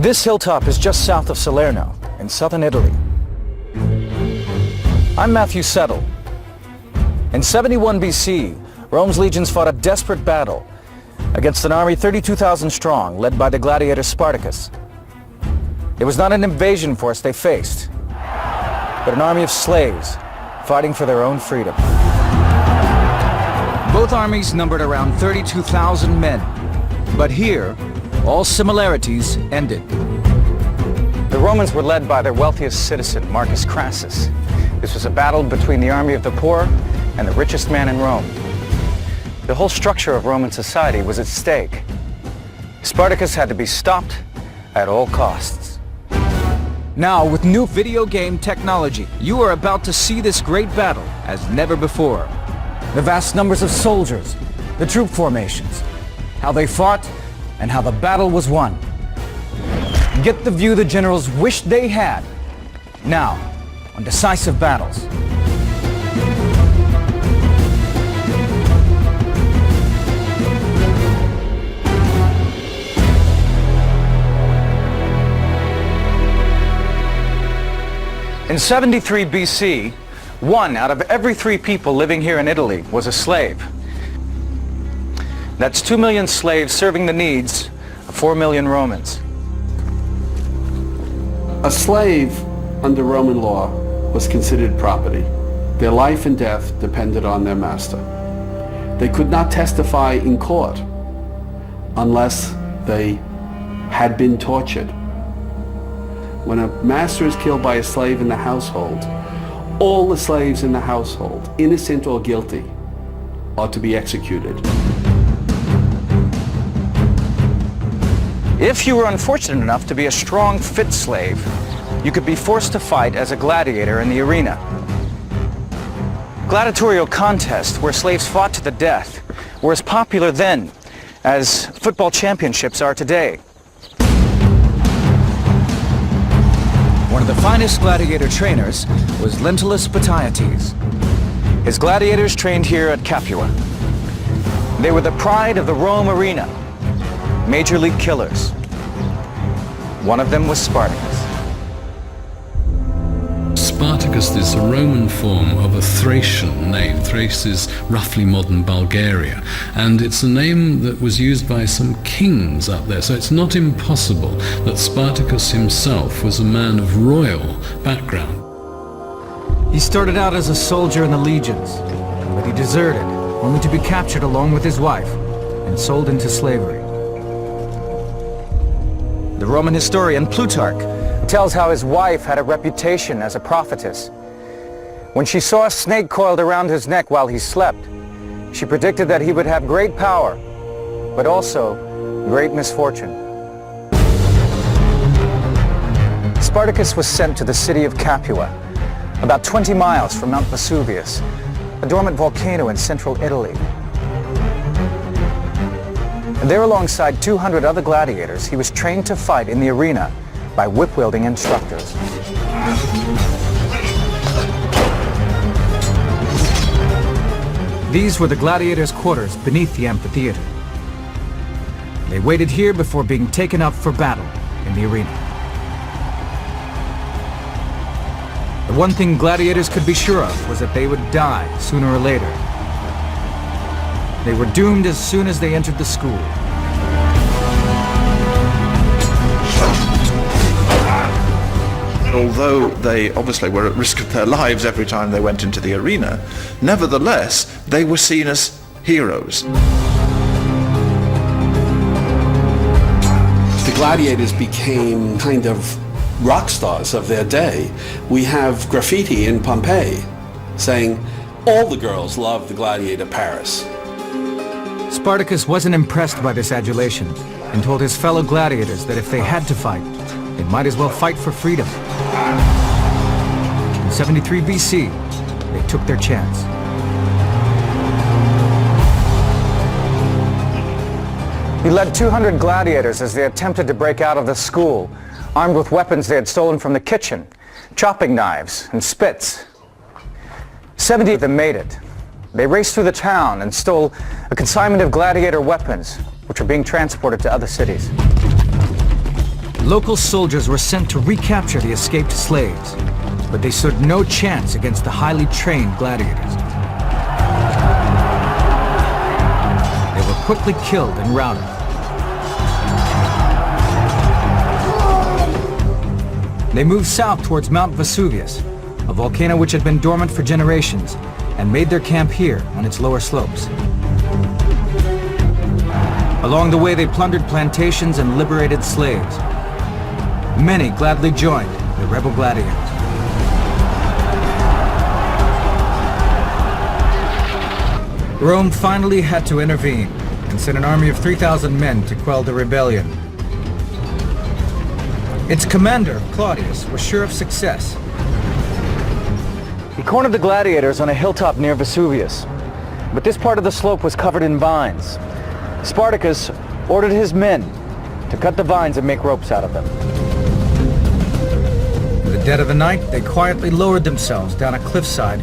This hilltop is just south of Salerno, in southern Italy. I'm Matthew Settle. In 71 BC, Rome's legions fought a desperate battle against an army 32,000 strong, led by the gladiator Spartacus. It was not an invasion force they faced, but an army of slaves fighting for their own freedom. Both armies numbered around 32,000 men, but here, all similarities ended. The Romans were led by their wealthiest citizen, Marcus Crassus. This was a battle between the army of the poor and the richest man in Rome. The whole structure of Roman society was at stake. Spartacus had to be stopped at all costs. Now, with new video game technology, you are about to see this great battle as never before. The vast numbers of soldiers, the troop formations, how they fought, and how the battle was won. Get the view the generals wished they had, now on Decisive Battles. In 73 BC, 1 out of every 3 people living here in Italy was a slave. That's 2 million slaves serving the needs of 4 million Romans. A slave under Roman law was considered property. Their life and death depended on their master. They could not testify in court unless they had been tortured. When a master is killed by a slave in the household, all the slaves in the household, innocent or guilty, are to be executed. If you were unfortunate enough to be a strong, fit slave, you could be forced to fight as a gladiator in the arena. Gladiatorial contests where slaves fought to the death were as popular then as football championships are today. One of the finest gladiator trainers was Lisinius Spartacus. His gladiators trained here at Capua. They were the pride of the Rome arena, major league killers. One of them was Spartacus. Spartacus is a Roman form of a Thracian name. Thrace is roughly modern Bulgaria, and it's a name that was used by some kings up there, so it's not impossible that Spartacus himself was a man of royal background. He started out as a soldier in the legions, but he deserted, only to be captured along with his wife and sold into slavery. The Roman historian Plutarch tells how his wife had a reputation as a prophetess. When she saw a snake coiled around his neck while he slept, she predicted that he would have great power, but also great misfortune. Spartacus was sent to the city of Capua, about 20 miles from Mount Vesuvius, a dormant volcano in central Italy. And there, alongside 200 other gladiators, he was trained to fight in the arena by whip-wielding instructors. These were the gladiators' quarters beneath the amphitheater. They waited here before being taken up for battle in the arena. The one thing gladiators could be sure of was that they would die sooner or later. They were doomed as soon as they entered the school. Although they obviously were at risk of their lives every time they went into the arena, nevertheless, they were seen as heroes. The gladiators became kind of rock stars of their day. We have graffiti in Pompeii saying, "All the girls love the gladiator Paris." Spartacus wasn't impressed by this adulation and told his fellow gladiators that if they had to fight, they might as well fight for freedom. In 73 BC, they took their chance. He led 200 gladiators as they attempted to break out of the school, armed with weapons they had stolen from the kitchen, chopping knives and spits. 70 of them made it. They raced through the town and stole a consignment of gladiator weapons, which were being transported to other cities. Local soldiers were sent to recapture the escaped slaves, but they stood no chance against the highly trained gladiators. They were quickly killed and routed. They moved south towards Mount Vesuvius, a volcano which had been dormant for generations, and made their camp here on its lower slopes. Along the way, they plundered plantations and liberated slaves. Many gladly joined the rebel gladiators. Rome finally had to intervene and sent an army of 3,000 men to quell the rebellion. Its commander, Claudius, was sure of success. He cornered the gladiators on a hilltop near Vesuvius, but this part of the slope was covered in vines. Spartacus ordered his men to cut the vines and make ropes out of them. In the dead of the night, they quietly lowered themselves down a cliffside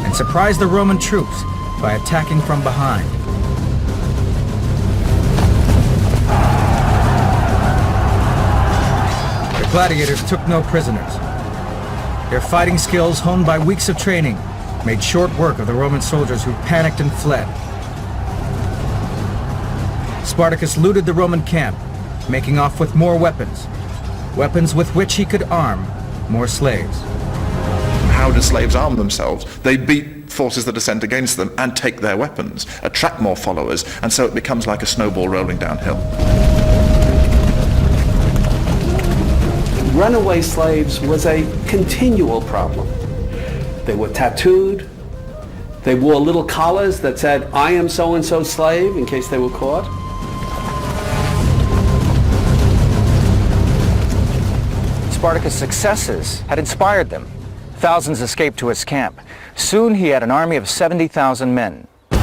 and surprised the Roman troops by attacking from behind. The gladiators took no prisoners. Their fighting skills, honed by weeks of training, made short work of the Roman soldiers who panicked and fled. Spartacus looted the Roman camp, making off with more weapons, weapons with which he could arm more slaves. How do slaves arm themselves? They beat forces that are sent against them and take their weapons, attract more followers, and so it becomes like a snowball rolling downhill. Runaway slaves was a continual problem. They were tattooed. They wore little collars that said, "I am so-and-so slave," in case they were caught. Spartacus' successes had inspired them. Thousands escaped to his camp. Soon he had an army of 70,000 men. The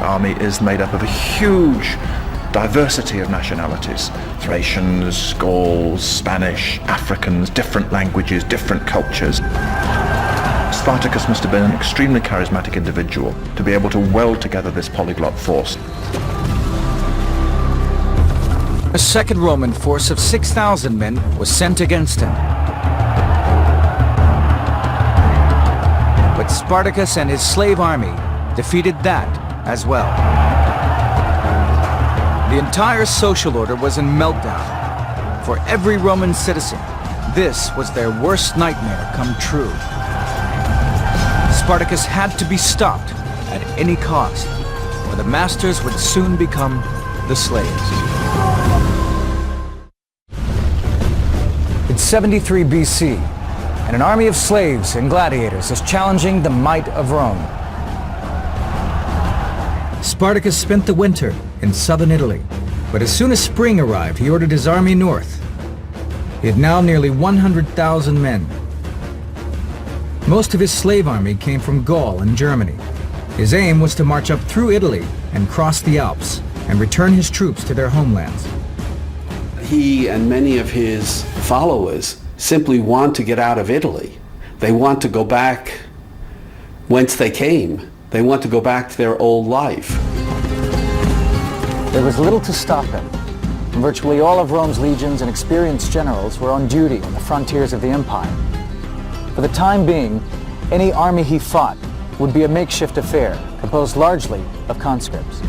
army is made up of a huge diversity of nationalities. Thracians, Gauls, Spanish, Africans, different languages, different cultures. Spartacus must have been an extremely charismatic individual to be able to weld together this polyglot force. A second Roman force of 6,000 men was sent against him. But Spartacus and his slave army defeated that as well. The entire social order was in meltdown. For every Roman citizen, this was their worst nightmare come true. Spartacus had to be stopped at any cost, or the masters would soon become the slaves. It's 73 BC, and an army of slaves and gladiators is challenging the might of Rome. Spartacus spent the winter in southern Italy, but as soon as spring arrived, he ordered his army north. He had now nearly 100,000 men. Most of his slave army came from Gaul and Germany. His aim was to march up through Italy and cross the Alps and return his troops to their homelands. He and many of his followers simply want to get out of Italy. They want to go back whence they came. They want to go back to their old life. There was little to stop him. Virtually all of Rome's legions and experienced generals were on duty on the frontiers of the empire. For the time being, any army he fought would be a makeshift affair, composed largely of conscripts.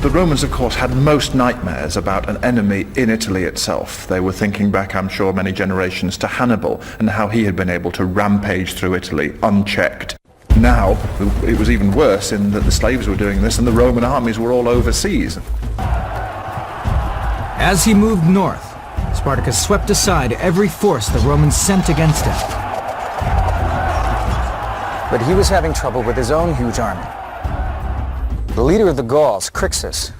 The Romans, of course, had most nightmares about an enemy in Italy itself. They were thinking back, I'm sure, many generations to Hannibal and how he had been able to rampage through Italy unchecked. Now, it was even worse in that the slaves were doing this and the Roman armies were all overseas. As he moved north, Spartacus swept aside every force the Romans sent against him. But he was having trouble with his own huge army. The leader of the Gauls, Crassus,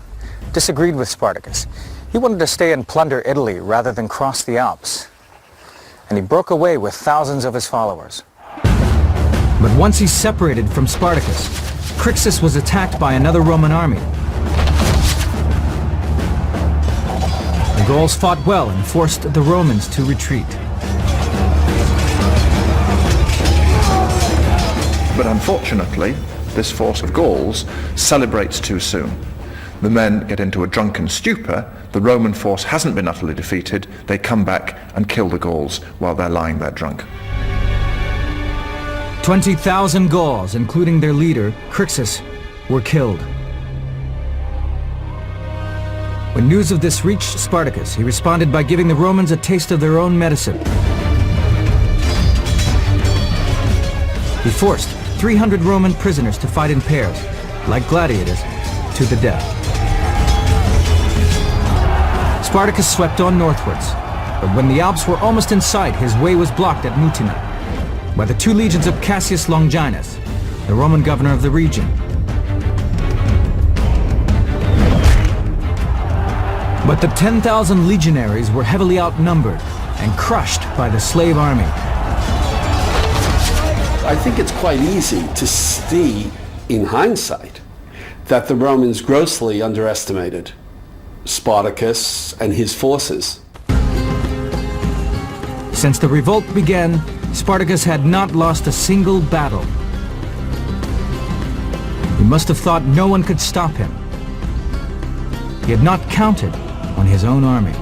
disagreed with Spartacus. He wanted to stay and plunder Italy rather than cross the Alps. And he broke away with thousands of his followers. But once he separated from Spartacus, Crassus was attacked by another Roman army. The Gauls fought well and forced the Romans to retreat. But unfortunately, this force of Gauls celebrates too soon. The men get into a drunken stupor, the Roman force hasn't been utterly defeated, they come back and kill the Gauls while they're lying there drunk. 20,000 Gauls, including their leader, Crassus, were killed. When news of this reached Spartacus, he responded by giving the Romans a taste of their own medicine. He forced 300 Roman prisoners to fight in pairs, like gladiators, to the death. Spartacus swept on northwards, but when the Alps were almost in sight, his way was blocked at Mutina by the 2 legions of Cassius Longinus, the Roman governor of the region. But the 10,000 legionaries were heavily outnumbered and crushed by the slave army. I think it's quite easy to see, in hindsight, that the Romans grossly underestimated Spartacus and his forces. Since the revolt began, Spartacus had not lost a single battle. He must have thought no one could stop him. He had not counted on his own army.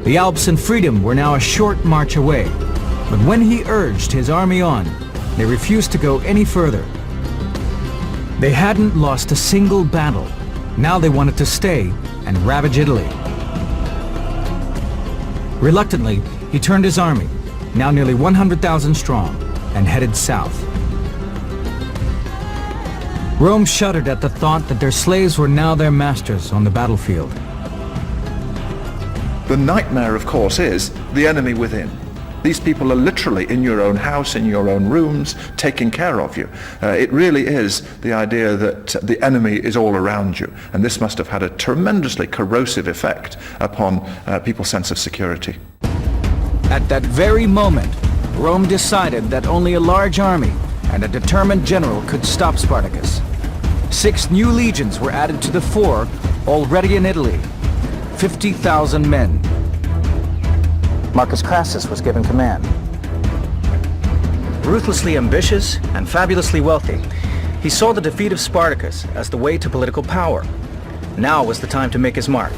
The Alps and freedom were now a short march away, but when he urged his army on, they refused to go any further. They hadn't lost a single battle. Now they wanted to stay and ravage Italy. Reluctantly, he turned his army, now nearly 100,000 strong, and headed south. Rome shuddered at the thought that their slaves were now their masters on the battlefield. The nightmare, of course, is the enemy within. These people are literally in your own house, in your own rooms, taking care of you. It really is the idea that the enemy is all around you, and this must have had a tremendously corrosive effect upon people's sense of security. At that very moment, Rome decided that only a large army and a determined general could stop Spartacus. 6 new legions were added to the 4 already in Italy, 50,000 men. Marcus Crassus was given command. Ruthlessly ambitious and fabulously wealthy, he saw the defeat of Spartacus as the way to political power. Now was the time to make his mark.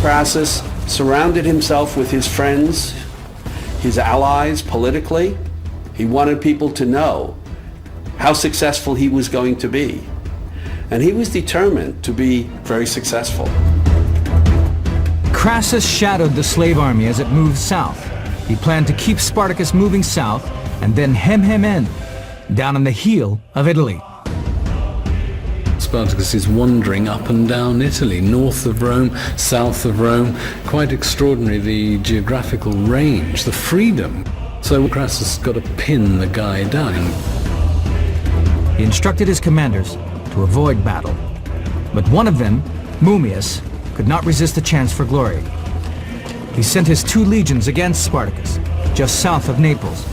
Crassus surrounded himself with his friends, his allies politically. He wanted people to know how successful he was going to be. And he was determined to be very successful. Crassus shadowed the slave army as it moved south. He planned to keep Spartacus moving south and then hem him in, down on the heel of Italy. Spartacus is wandering up and down Italy, north of Rome, south of Rome. Quite extraordinary, the geographical range, the freedom. So Crassus got to pin the guy down. He instructed his commanders to avoid battle. But one of them, Mummius, could not resist the chance for glory. He sent his 2 legions against Spartacus, just south of Naples.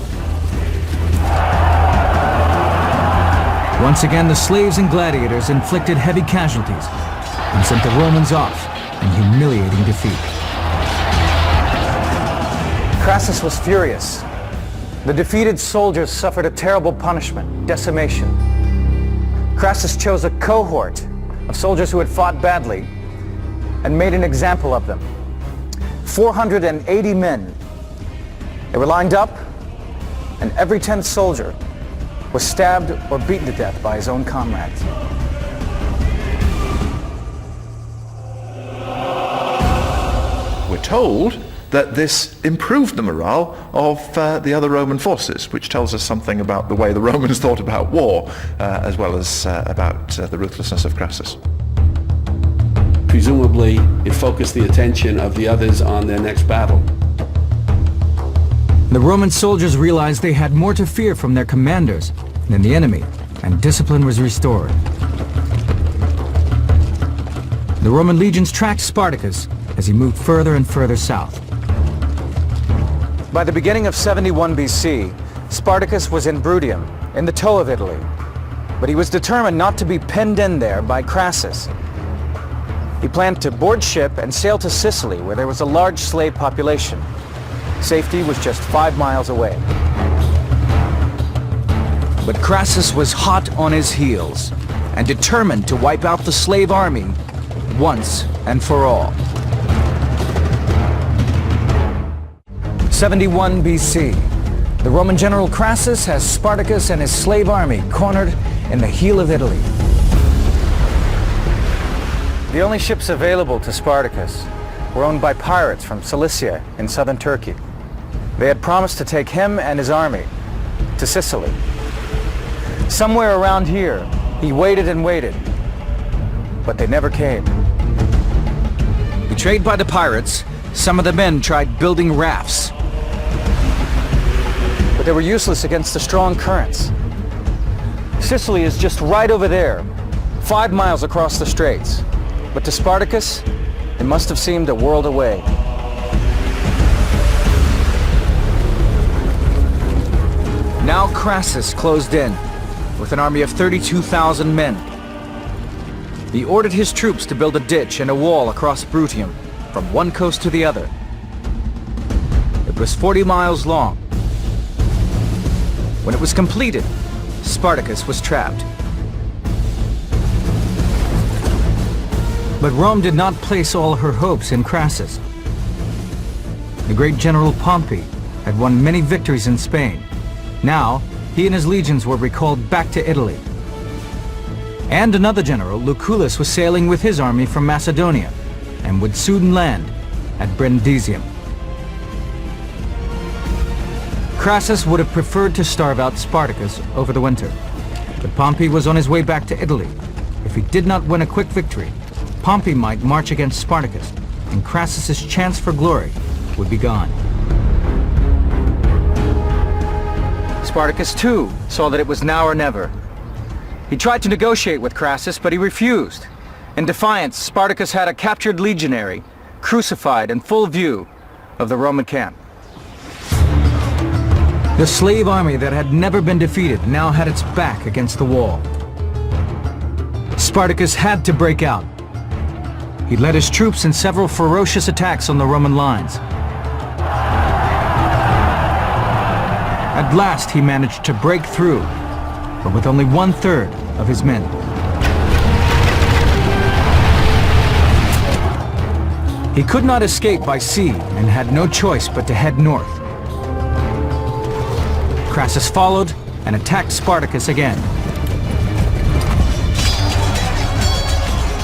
Once again, the slaves and gladiators inflicted heavy casualties and sent the Romans off in humiliating defeat. Crassus was furious. The defeated soldiers suffered a terrible punishment, decimation. Crassus chose a cohort of soldiers who had fought badly and made an example of them. 480 men. They were lined up, and every 10th soldier was stabbed or beaten to death by his own comrades. We're told that this improved the morale of the other Roman forces, which tells us something about the way the Romans thought about war, as well as about the ruthlessness of Crassus. Presumably, it focused the attention of the others on their next battle. The Roman soldiers realized they had more to fear from their commanders than the enemy, and discipline was restored. The Roman legions tracked Spartacus as he moved further and further south. By the beginning of 71 BC, Spartacus was in Bruttium, in the toe of Italy. But he was determined not to be penned in there by Crassus. He planned to board ship and sail to Sicily, where there was a large slave population. Safety was just 5 miles away. But Crassus was hot on his heels and determined to wipe out the slave army once and for all. 71 BC. The Roman general Crassus has Spartacus and his slave army cornered in the heel of Italy. The only ships available to Spartacus were owned by pirates from Cilicia in southern Turkey. They had promised to take him and his army to Sicily. Somewhere around here, he waited and waited, but they never came. Betrayed by the pirates, some of the men tried building rafts, but they were useless against the strong currents. Sicily is just right over there, 5 miles across the straits. But to Spartacus, it must have seemed a world away. Now Crassus closed in, with an army of 32,000 men. He ordered his troops to build a ditch and a wall across Bruttium, from one coast to the other. It was 40 miles long. When it was completed, Spartacus was trapped. But Rome did not place all her hopes in Crassus. The great general Pompey had won many victories in Spain. Now, he and his legions were recalled back to Italy. And another general, Lucullus, was sailing with his army from Macedonia and would soon land at Brundisium. Crassus would have preferred to starve out Spartacus over the winter, but Pompey was on his way back to Italy. If he did not win a quick victory, Pompey might march against Spartacus, and Crassus's chance for glory would be gone. Spartacus, too, saw that it was now or never. He tried to negotiate with Crassus, but he refused. In defiance, Spartacus had a captured legionary crucified in full view of the Roman camp. The slave army that had never been defeated now had its back against the wall. Spartacus had to break out. He led his troops in several ferocious attacks on the Roman lines. At last he managed to break through, but with only 1/3 of his men. He could not escape by sea and had no choice but to head north. Crassus followed and attacked Spartacus again.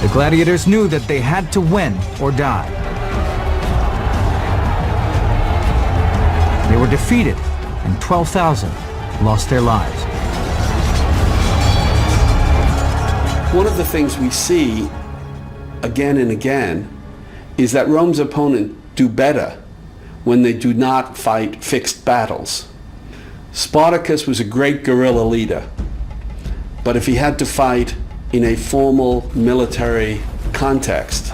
The gladiators knew that they had to win or die. They were defeated, and 12,000 lost their lives. One of the things we see again and again is that Rome's opponents do better when they do not fight fixed battles. Spartacus was a great guerrilla leader, but if he had to fight in a formal military context,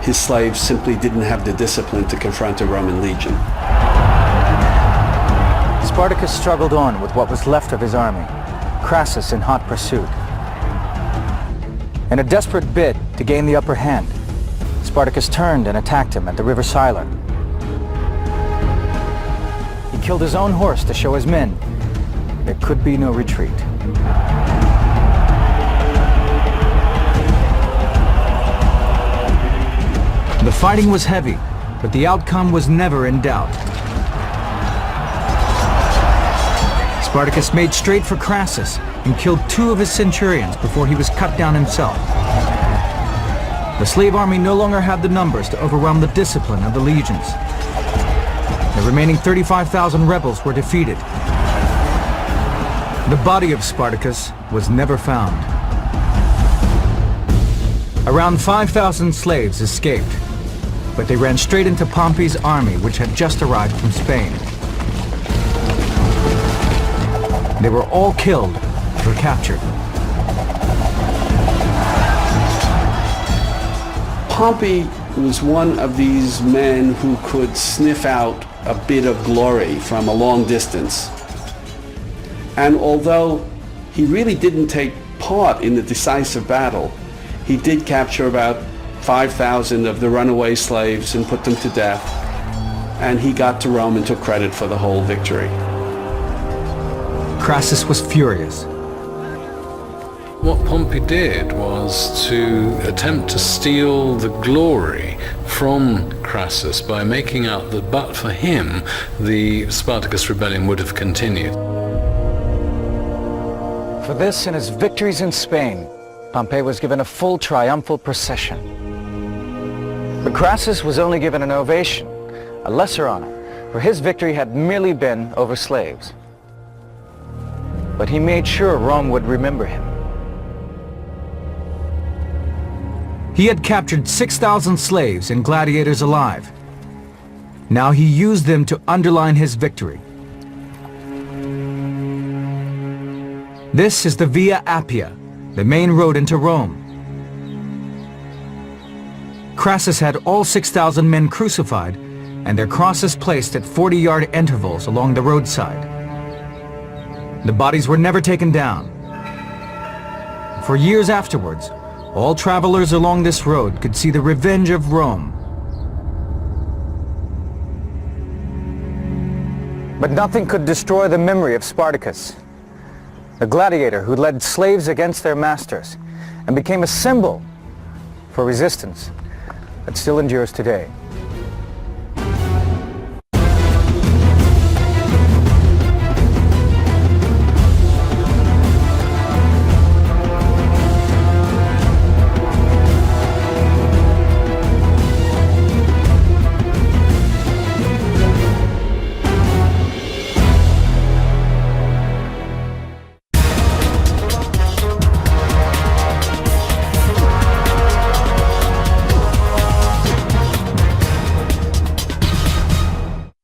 his slaves simply didn't have the discipline to confront a Roman legion. Spartacus struggled on with what was left of his army, Crassus in hot pursuit. In a desperate bid to gain the upper hand, Spartacus turned and attacked him at the river Salerno. He killed his own horse to show his men there could be no retreat. The fighting was heavy, but the outcome was never in doubt. Spartacus made straight for Crassus and killed 2 of his centurions before he was cut down himself. The slave army no longer had the numbers to overwhelm the discipline of the legions. The remaining 35,000 rebels were defeated. The body of Spartacus was never found. Around 5,000 slaves escaped, but they ran straight into Pompey's army, which had just arrived from Spain. They were all killed or captured. Pompey was one of these men who could sniff out a bit of glory from a long distance. And although he really didn't take part in the decisive battle, he did capture about 5,000 of the runaway slaves and put them to death. And he got to Rome and took credit for the whole victory. Crassus was furious. What Pompey did was to attempt to steal the glory from Crassus by making out that but for him, the Spartacus rebellion would have continued. For this and his victories in Spain, Pompey was given a full triumphal procession. But Crassus was only given an ovation, a lesser honor, for his victory had merely been over slaves. But he made sure Rome would remember him. He had captured 6,000 slaves and gladiators alive. Now he used them to underline his victory. This is the Via Appia, the main road into Rome. Crassus had all 6,000 men crucified and their crosses placed at 40-yard intervals along the roadside. The bodies were never taken down. For years afterwards, all travelers along this road could see the revenge of Rome. But nothing could destroy the memory of Spartacus, the gladiator who led slaves against their masters and became a symbol for resistance that still endures today.